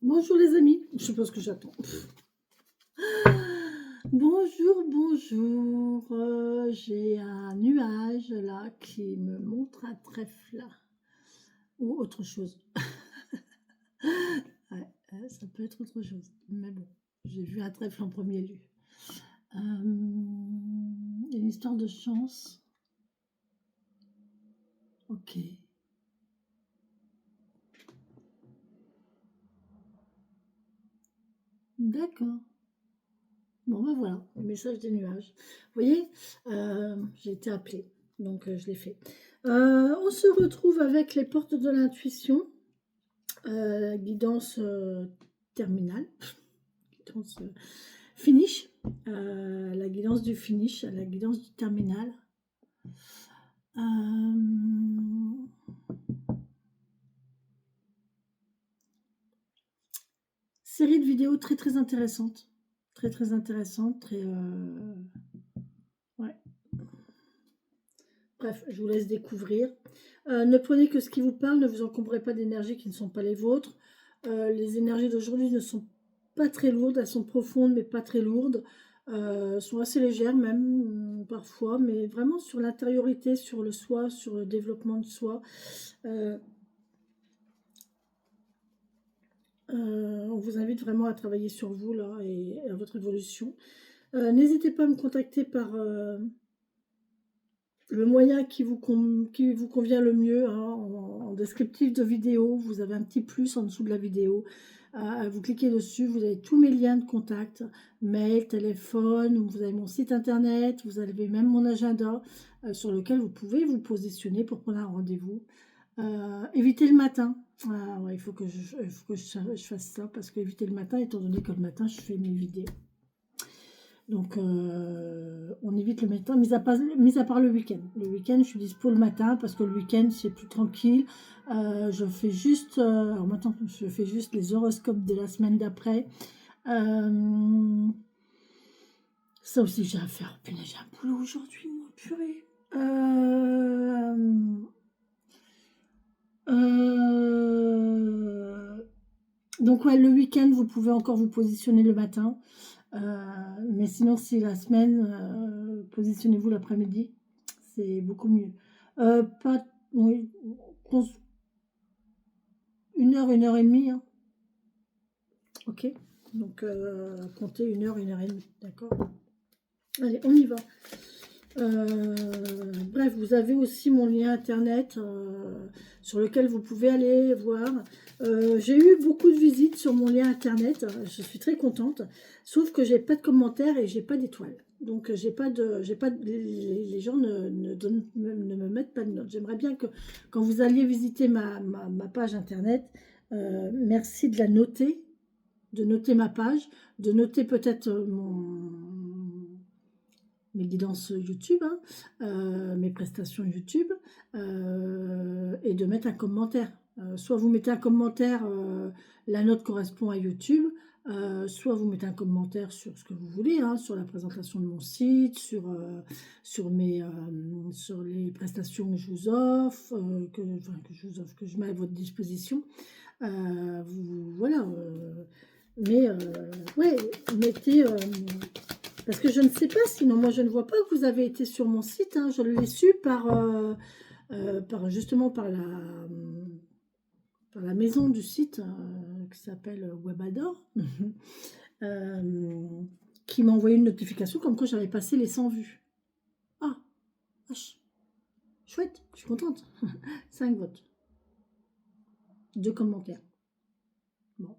Bonjour les amis, je sais pas ce que j'attends. Bonjour, bonjour. J'ai un nuage là qui me montre un trèfle ou autre chose. Ouais, ça peut être autre chose, mais bon, j'ai vu un trèfle en premier lieu. Une histoire de chance. Ok, d'accord. Bon, ben voilà, le message des nuages. Vous voyez, j'ai été appelée, donc je l'ai fait. On se retrouve avec les portes de l'intuition, guidance terminale, guidance finish, la guidance du finish, la guidance du terminal. Série de vidéos très très intéressante, très très intéressante, très ouais. Bref, je vous laisse découvrir. Ne prenez que ce qui vous parle, ne vous encombrez pas d'énergies qui ne sont pas les vôtres. Les énergies d'aujourd'hui ne sont pas très lourdes, elles sont profondes mais pas très lourdes. Sont assez légères même parfois, mais vraiment sur l'intériorité, sur le soi, sur le développement de soi. Euh, on vous invite vraiment à travailler sur vous là et à votre évolution. N'hésitez pas à me contacter par le moyen qui vous convient le mieux, hein, en descriptif de vidéo, vous avez un petit plus en dessous de la vidéo. Vous cliquez dessus, vous avez tous mes liens de contact, mail, téléphone, vous avez mon site internet, vous avez même mon agenda sur lequel vous pouvez vous positionner pour prendre un rendez-vous. Évitez le matin. Ah, ouais, il faut que je fasse ça parce que éviter le matin, étant donné que le matin je fais mes vidéos. Donc, on évite le matin, mis à part le week-end. Le week-end, je suis dispo le matin parce que le week-end, c'est plus tranquille. Je fais juste, alors maintenant, je fais juste les horoscopes de la semaine d'après. Ça aussi, j'ai à faire. Punaise, j'ai un boulot aujourd'hui, moi, purée. Donc, ouais, le week-end, vous pouvez encore vous positionner le matin. Mais sinon, si la semaine, positionnez-vous l'après-midi, c'est beaucoup mieux. Pas, oui, cons- 1 heure et demie, hein. Ok. Donc, comptez 1 heure et demie, d'accord. Allez, on y va. Bref, vous avez aussi mon lien internet sur lequel vous pouvez aller voir. J'ai eu beaucoup de visites sur mon lien internet, je suis très contente, sauf que j'ai pas de commentaires et j'ai pas d'étoiles. Donc les gens ne me mettent pas de notes. J'aimerais bien que quand vous alliez visiter ma page internet, merci de la noter, de noter ma page, de noter peut-être mes guidances YouTube, hein, mes prestations YouTube, et de mettre un commentaire. Soit vous mettez un commentaire, la note correspond à YouTube, soit vous mettez un commentaire sur ce que vous voulez, hein, sur la présentation de mon site, sur les prestations que je vous offre, que je mets à votre disposition. Voilà. Mais ouais, mettez. Parce que je ne sais pas, sinon moi je ne vois pas que vous avez été sur mon site, hein. Je l'ai su justement par la maison du site qui s'appelle Webador, euh, qui m'a envoyé une notification comme quoi j'avais passé les 100 vues. Ah, vache, chouette, je suis contente. 5 votes, 2 commentaires. Bon,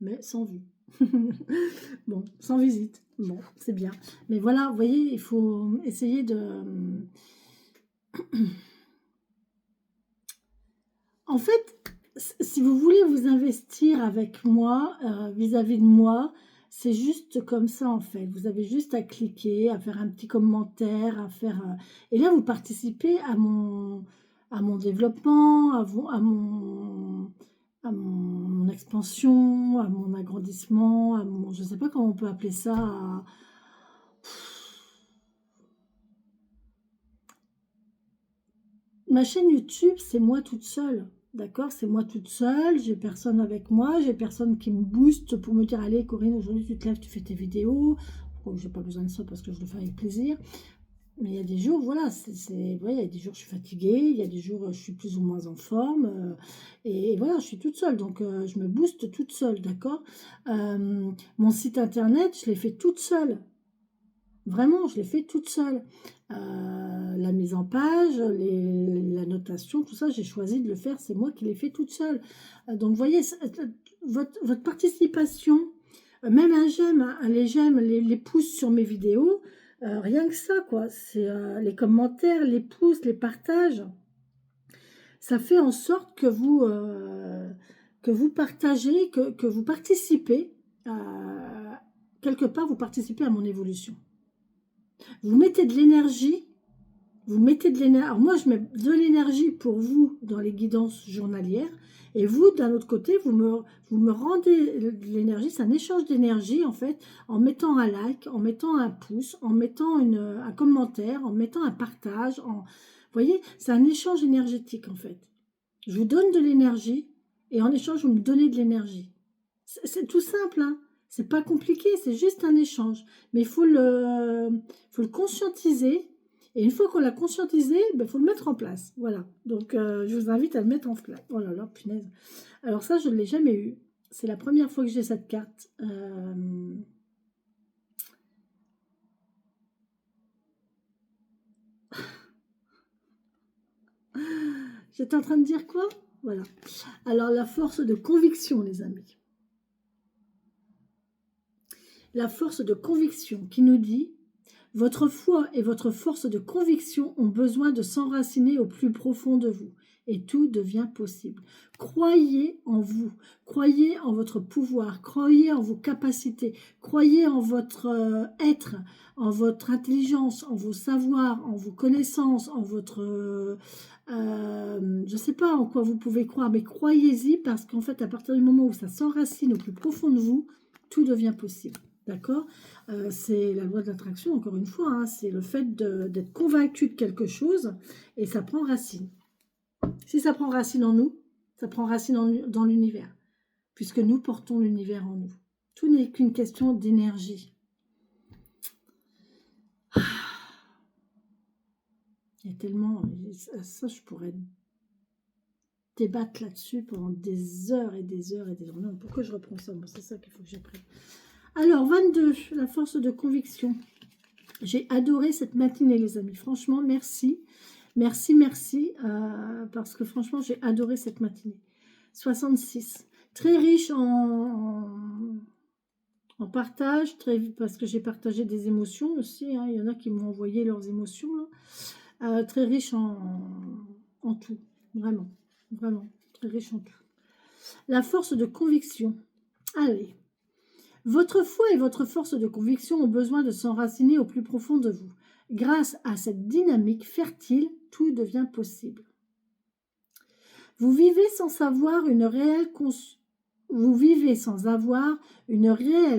mais 100 vues. Bon, sans visite. Bon, c'est bien. Mais voilà, vous voyez, il faut essayer de... En fait, si vous voulez vous investir avec moi, vis-à-vis de moi, c'est juste comme ça en fait. Vous avez juste à cliquer, à faire un petit commentaire, à faire... et là, vous participez à mon développement, à mon expansion, à mon agrandissement, je ne sais pas comment on peut appeler ça. Ma chaîne YouTube, c'est moi toute seule. d'accord? C'est moi toute seule, j'ai personne avec moi, j'ai personne qui me booste pour me dire: «Allez Corinne, aujourd'hui tu te lèves, tu fais tes vidéos». Bon, j'ai pas besoin de ça parce que je le fais avec plaisir. Mais il y a des jours, voilà, ouais, il y a des jours je suis fatiguée, il y a des jours, je suis plus ou moins en forme, et voilà, je suis toute seule, donc je me booste toute seule, d'accord? Mon site internet, je l'ai fait toute seule. Vraiment, je l'ai fait toute seule. La mise en page, la notation, tout ça, j'ai choisi de le faire, c'est moi qui l'ai fait toute seule. Donc, vous voyez, votre participation, même un j'aime, hein, les j'aime, les pouces sur mes vidéos, rien que ça, quoi. C'est les commentaires, les pouces, les partages. Ça fait en sorte que vous partagez, que vous participez, quelque part, vous participez à mon évolution. Vous mettez de l'énergie, vous mettez de l'énergie. Alors moi, je mets de l'énergie pour vous dans les guidances journalières. Et vous, d'un autre côté, vous me rendez de l'énergie. C'est un échange d'énergie, en fait, en mettant un like, en mettant un pouce, en mettant un commentaire, en mettant un partage. Vous voyez, c'est un échange énergétique, en fait. Je vous donne de l'énergie et en échange, vous me donnez de l'énergie. C'est tout simple, hein. C'est pas compliqué, c'est juste un échange. Mais faut le conscientiser. Et une fois qu'on l'a conscientisé, il faut le mettre en place. Voilà. Donc, je vous invite à le mettre en place. Oh là là, punaise. Alors ça, je ne l'ai jamais eu. C'est la première fois que j'ai cette carte. J'étais en train de dire quoi? Voilà. Alors, la force de conviction, les amis. La force de conviction qui nous dit: votre foi et votre force de conviction ont besoin de s'enraciner au plus profond de vous et tout devient possible. Croyez en vous, croyez en votre pouvoir, croyez en vos capacités, croyez en votre être, en votre intelligence, en vos savoirs, en vos connaissances, en votre... je ne sais pas en quoi vous pouvez croire, mais croyez-y parce qu'en fait, à partir du moment où ça s'enracine au plus profond de vous, tout devient possible. D'accord? C'est la loi de l'attraction, encore une fois, hein, c'est le fait d'être convaincu de quelque chose et ça prend racine. Si ça prend racine en nous, ça prend racine dans l'univers, puisque nous portons l'univers en nous. Tout n'est qu'une question d'énergie. Il y a tellement... Ça, je pourrais débattre là-dessus pendant des heures et des heures et des heures. Non, pourquoi je reprends ça? Bon, c'est ça qu'il faut que j'apprenne. Alors, 22, la force de conviction. J'ai adoré cette matinée, les amis. Franchement, merci. Merci, merci. Parce que franchement, j'ai adoré cette matinée. 66. Très riche en partage, parce que j'ai partagé des émotions aussi. Hein. Il y en a qui m'ont envoyé leurs émotions. Là. Très riche en tout. Vraiment. Vraiment. Très riche en tout. La force de conviction. Allez. Votre foi et votre force de conviction ont besoin de s'enraciner au plus profond de vous. Grâce à cette dynamique fertile, tout devient possible. Vous vivez sans avoir une réelle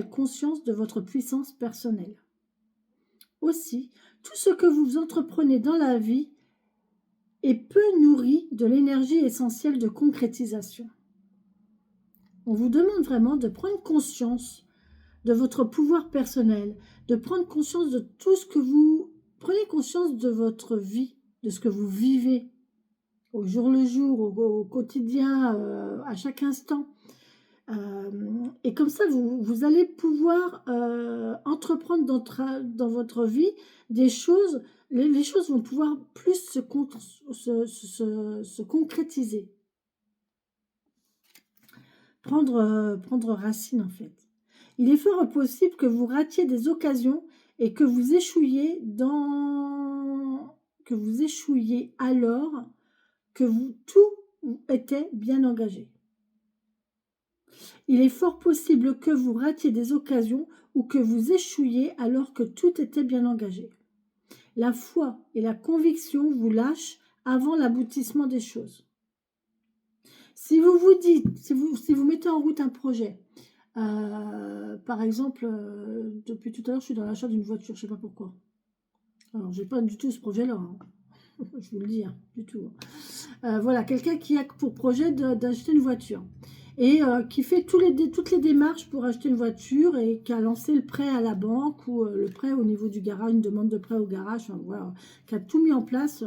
conscience de votre puissance personnelle. Aussi, tout ce que vous entreprenez dans la vie est peu nourri de l'énergie essentielle de concrétisation. On vous demande vraiment de prendre conscience de votre pouvoir personnel, de prendre conscience de tout ce que vous... Prenez conscience de votre vie, de ce que vous vivez au jour le jour, au quotidien, à chaque instant. Et comme ça, vous allez pouvoir entreprendre dans votre vie des choses, les choses vont pouvoir plus se concrétiser. Prendre racine en fait. Il est fort possible que vous ratiez des occasions et que vous échouiez alors que tout était bien engagé. Il est fort possible que vous ratiez des occasions ou que vous échouiez alors que tout était bien engagé. La foi et la conviction vous lâchent avant l'aboutissement des choses. Si vous vous dites, si vous mettez en route un projet, par exemple, depuis tout à l'heure, je suis dans l'achat d'une voiture, je ne sais pas pourquoi. Alors, j'ai pas du tout ce projet-là. Hein. Je vous le dis, hein, du tout. Voilà, quelqu'un qui a pour projet d'acheter une voiture et qui fait toutes les démarches pour acheter une voiture et qui a lancé le prêt à la banque ou le prêt au niveau du garage, une demande de prêt au garage, enfin, voilà, qui a tout mis en place.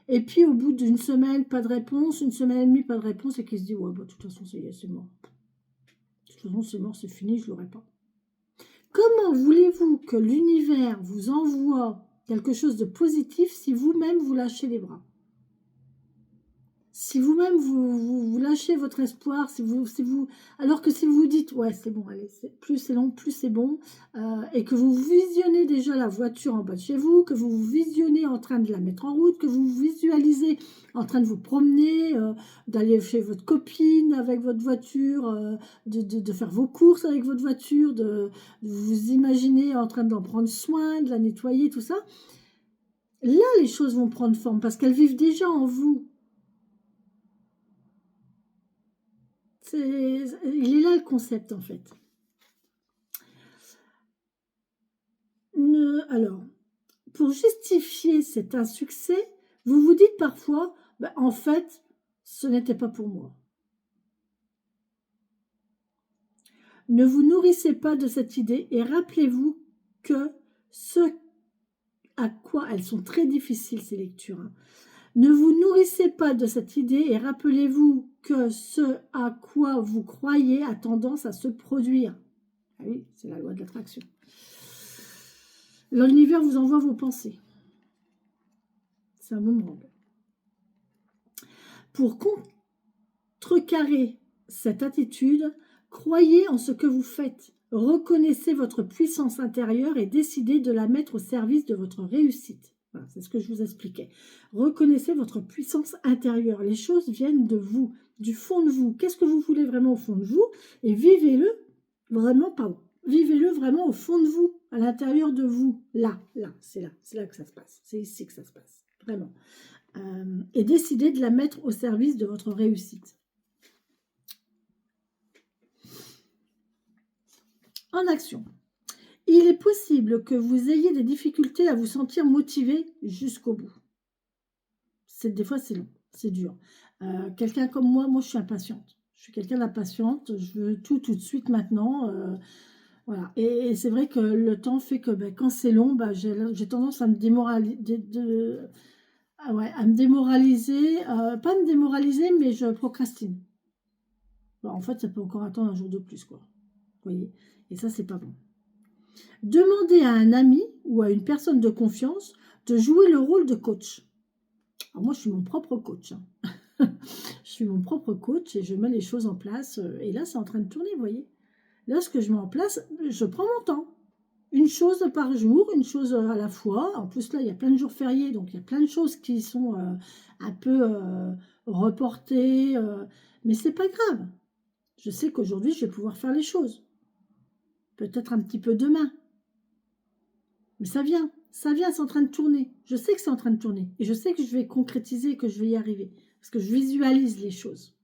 Et puis au bout d'une semaine, pas de réponse, une semaine et demie, pas de réponse, et qui se dit, ouais, bah, de toute façon, c'est mort. De toute façon, c'est mort, c'est fini, je ne l'aurai pas. Comment voulez-vous que l'univers vous envoie quelque chose de positif si vous-même vous lâchez les bras? Si vous-même vous lâchez votre espoir, alors que si vous vous dites, ouais, c'est bon, allez, plus c'est long, plus c'est bon, et que vous visionnez déjà la voiture en bas de chez vous, que vous vous visionnez en train de la mettre en route, que vous visualisez en train de vous promener, d'aller chez votre copine avec votre voiture, de faire vos courses avec votre voiture, de vous imaginer en train d'en prendre soin, de la nettoyer, tout ça, là, les choses vont prendre forme parce qu'elles vivent déjà en vous. Il est là le concept en fait. Alors, pour justifier cet insuccès, vous vous dites parfois, bah, en fait, ce n'était pas pour moi. Ne vous nourrissez pas de cette idée et rappelez-vous que ce à quoi elles sont très difficiles ces lectures. Hein. Ne vous nourrissez pas de cette idée et rappelez-vous que ce à quoi vous croyez a tendance à se produire. Ah oui, c'est la loi de l'attraction. L'univers vous envoie vos pensées. C'est un boomerang. Pour contrecarrer cette attitude, croyez en ce que vous faites. Reconnaissez votre puissance intérieure et décidez de la mettre au service de votre réussite. Voilà, c'est ce que je vous expliquais. Reconnaissez votre puissance intérieure. Les choses viennent de vous, du fond de vous. Qu'est-ce que vous voulez vraiment au fond de vous? Et vivez-le vraiment, pardon, vivez-le vraiment au fond de vous, à l'intérieur de vous. C'est là que ça se passe. C'est ici que ça se passe, vraiment. Et décidez de la mettre au service de votre réussite. En action. Il est possible que vous ayez des difficultés à vous sentir motivé jusqu'au bout. Des fois, c'est long, c'est dur. Quelqu'un comme moi, je suis impatiente. Je suis quelqu'un d'impatiente. Je veux tout de suite maintenant. Voilà. Et c'est vrai que le temps fait que quand c'est long, j'ai tendance à me démoraliser. À me démoraliser. Pas me démoraliser, mais je procrastine. En fait, ça peut encore attendre un jour de plus, quoi. Vous voyez? Et ça, c'est pas bon. Demandez à un ami ou à une personne de confiance de jouer le rôle de coach. Alors moi, je suis mon propre coach. Hein. Je suis mon propre coach et je mets les choses en place. Et là, c'est en train de tourner, vous voyez. Là, ce que je mets en place, je prends mon temps. Une chose par jour, une chose à la fois. En plus, là, il y a plein de jours fériés, donc il y a plein de choses qui sont un peu reportées. Mais c'est pas grave. Je sais qu'aujourd'hui, je vais pouvoir faire les choses. Peut-être un petit peu demain. Mais ça vient, c'est en train de tourner. Je sais que c'est en train de tourner. Et je sais que je vais concrétiser, que je vais y arriver. Parce que je visualise les choses.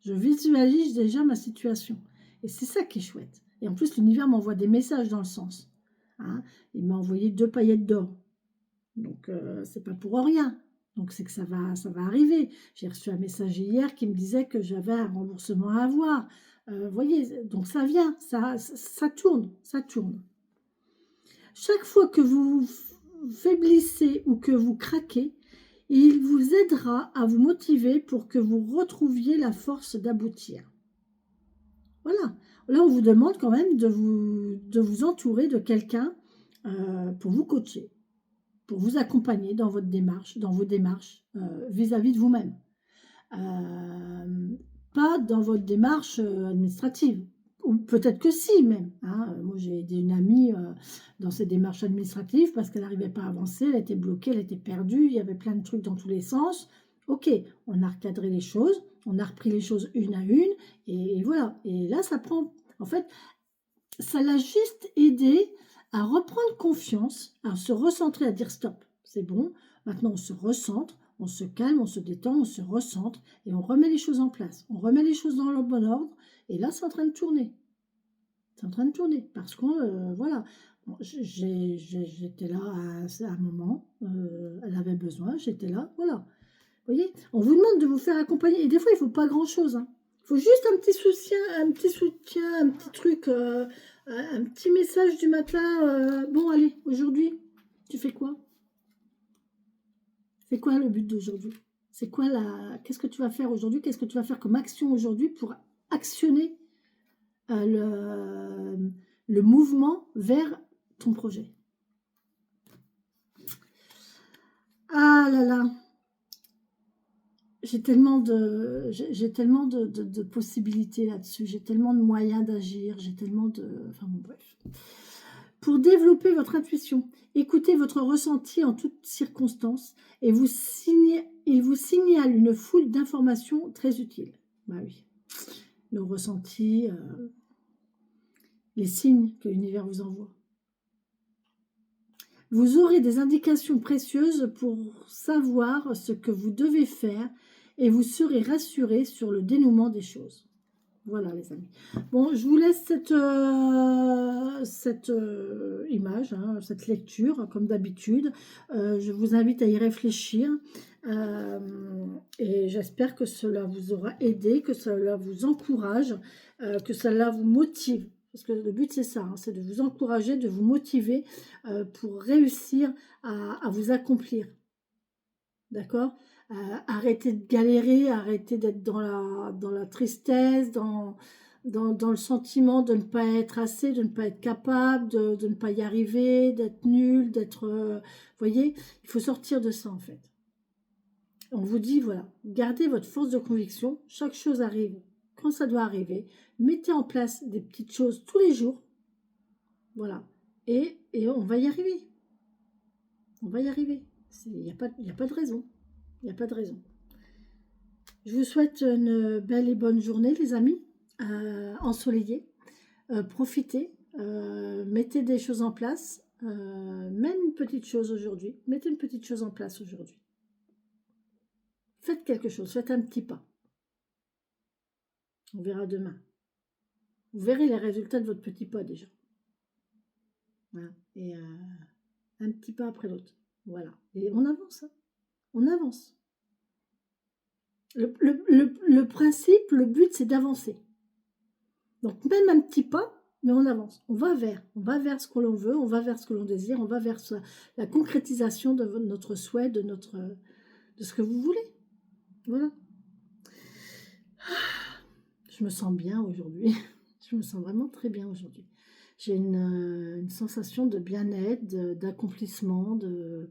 Je visualise déjà ma situation. Et c'est ça qui est chouette. Et en plus, l'univers m'envoie des messages dans le sens. Hein, il m'a envoyé 2 paillettes d'or. Donc, c'est pas pour rien. Donc, c'est que ça va arriver. J'ai reçu un message hier qui me disait que j'avais un remboursement à avoir. Vous voyez, donc ça vient, ça tourne, ça tourne. Chaque fois que vous faiblissez ou que vous craquez, il vous aidera à vous motiver pour que vous retrouviez la force d'aboutir. Voilà. Là, on vous demande quand même de vous entourer de quelqu'un pour vous coacher, pour vous accompagner dans vos démarches vis-à-vis de vous-même. Pas dans votre démarche administrative. Ou peut-être que si même. Hein. Moi, j'ai aidé une amie dans ses démarches administratives parce qu'elle n'arrivait pas à avancer, elle était bloquée, elle était perdue, il y avait plein de trucs dans tous les sens. Ok, on a recadré les choses, on a repris les choses une à une, et voilà. Et là, ça prend... En fait, ça l'a juste aidé à reprendre confiance, à se recentrer, à dire stop, c'est bon, maintenant on se recentre, on se calme, on se détend, on se recentre et on remet les choses en place. On remet les choses dans le bon ordre et là, c'est en train de tourner. C'est en train de tourner parce que, voilà, J'étais là à un moment, elle avait besoin, j'étais là, voilà. Vous voyez, on vous demande de vous faire accompagner. Et des fois, il ne faut pas grand-chose, hein. Il faut juste un petit soutien, un petit truc, un petit message du matin. Bon, allez, aujourd'hui, tu fais quoi? C'est quoi le but d'aujourd'hui? C'est quoi Qu'est-ce que tu vas faire aujourd'hui? Qu'est-ce que tu vas faire comme action aujourd'hui pour actionner le mouvement vers ton projet? Ah là là, j'ai tellement de possibilités là-dessus, j'ai tellement de moyens d'agir, j'ai tellement de... Enfin bon, bref. Pour développer votre intuition, écoutez votre ressenti en toutes circonstances et il vous signale une foule d'informations très utiles. Bah oui, nos ressentis, les signes que l'univers vous envoie. Vous aurez des indications précieuses pour savoir ce que vous devez faire et vous serez rassuré sur le dénouement des choses. Voilà les amis. Bon, je vous laisse cette image, hein, cette lecture, comme d'habitude. Je vous invite à y réfléchir et j'espère que cela vous aura aidé, que cela vous encourage, que cela vous motive. Parce que le but c'est ça, hein, c'est de vous encourager, de vous motiver pour réussir à vous accomplir. D'accord? Arrêtez de galérer, arrêtez d'être dans la tristesse, dans le sentiment de ne pas être assez, de ne pas être capable, de ne pas y arriver, d'être nul, d'être... vous voyez, il faut sortir de ça en fait. On vous dit, voilà, gardez votre force de conviction, chaque chose arrive quand ça doit arriver, mettez en place des petites choses tous les jours, voilà, et on va y arriver. On va y arriver. Il n'y a pas de raison. Il n'y a pas de raison. Je vous souhaite une belle et bonne journée, les amis, ensoleillée. Profitez, mettez des choses en place, même une petite chose aujourd'hui. Mettez une petite chose en place aujourd'hui. Faites quelque chose, faites un petit pas. On verra demain. Vous verrez les résultats de votre petit pas déjà. Voilà. Et un petit pas après l'autre. Voilà. Et on avance. Hein. On avance. Le principe, le but, c'est d'avancer. Donc même un petit pas, mais on avance. On va vers ce que l'on veut, on va vers ce que l'on désire, on va vers la concrétisation de notre souhait, de ce que vous voulez. Voilà. Je me sens bien aujourd'hui. Je me sens vraiment très bien aujourd'hui. J'ai une sensation de bien-être, d'accomplissement, de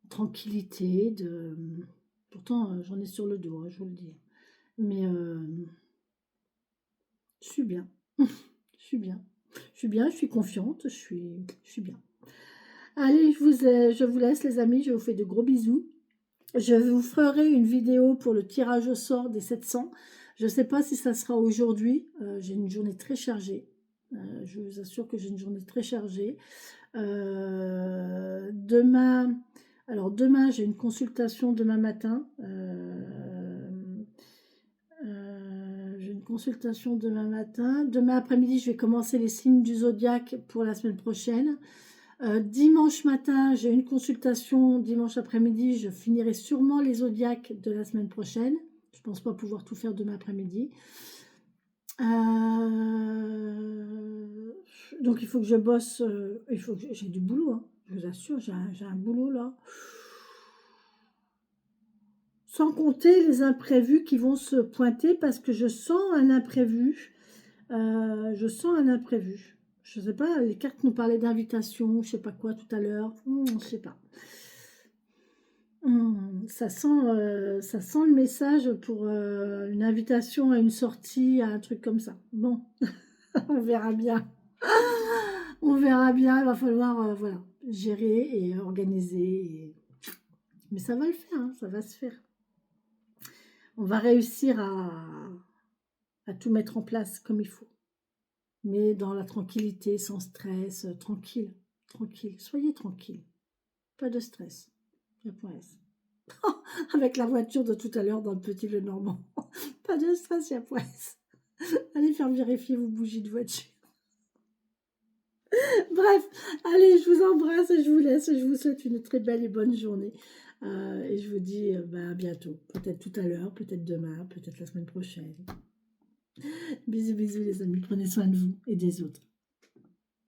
tranquillité, pourtant j'en ai sur le dos, hein, je vous le dis. Mais je suis bien. Je suis bien. Je suis bien, je suis confiante, je suis bien. Allez, je vous laisse les amis, je vous fais de gros bisous. Je vous ferai une vidéo pour le tirage au sort des 700. Je ne sais pas si ça sera aujourd'hui. J'ai une journée très chargée. Je vous assure que j'ai une journée très chargée. Demain, j'ai une consultation demain matin. J'ai une consultation demain matin. Demain après-midi, je vais commencer les signes du zodiaque pour la semaine prochaine. Dimanche matin, j'ai une consultation. Dimanche après-midi, je finirai sûrement les zodiaques de la semaine prochaine. Je ne pense pas pouvoir tout faire demain après-midi. Donc il faut que je bosse. J'ai du boulot, hein, je vous assure, j'ai un boulot là. Sans compter les imprévus qui vont se pointer parce que je sens un imprévu. Je sens un imprévu. Je ne sais pas, les cartes nous parlaient d'invitation, je ne sais pas quoi tout à l'heure. Je ne sais pas. Ça sent le message pour une invitation à une sortie, à un truc comme ça. Bon, on verra bien. On verra bien, il va falloir voilà, gérer et organiser. Mais ça va le faire, hein, ça va se faire. On va réussir à tout mettre en place comme il faut. Mais dans la tranquillité, sans stress, tranquille, tranquille. Soyez tranquille. Pas de stress. Japonaise. Avec la voiture de tout à l'heure dans le Petit Le Normand. Pas de stress, Japonaise. Allez faire vérifier vos bougies de voiture. Bref, allez, je vous embrasse et je vous laisse. Je vous souhaite une très belle et bonne journée. Et je vous dis bah, à bientôt. Peut-être tout à l'heure, peut-être demain, peut-être la semaine prochaine. Bisous, bisous les amis. Prenez soin de vous et des autres.